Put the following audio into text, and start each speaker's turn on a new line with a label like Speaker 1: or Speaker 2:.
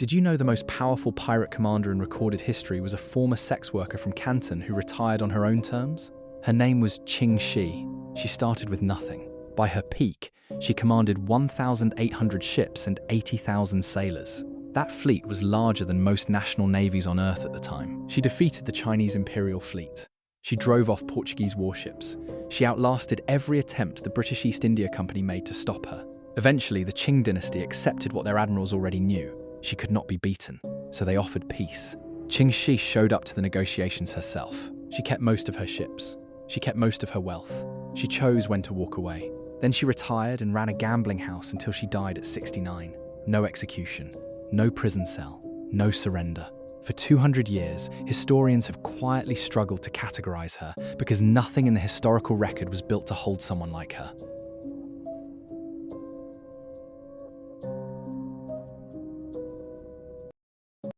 Speaker 1: Did you know the most powerful pirate commander in recorded history was a former sex worker from Canton who retired on her own terms? Her name was Qing Shi. She started with nothing. By her peak, she commanded 1,800 ships and 80,000 sailors. That fleet was larger than most national navies on Earth at the time. She defeated the Chinese Imperial Fleet. She drove off Portuguese warships. She outlasted every attempt the British East India Company made to stop her. Eventually, the Qing dynasty accepted what their admirals already knew. She could not be beaten, so they offered peace. Qing Shi showed up to the negotiations herself. She kept most of her ships. She kept most of her wealth. She chose when to walk away. Then she retired and ran a gambling house until she died at 69. No execution, no prison cell, no surrender. For 200 years, historians have quietly struggled to categorize her because nothing in the historical record was built to hold someone like her.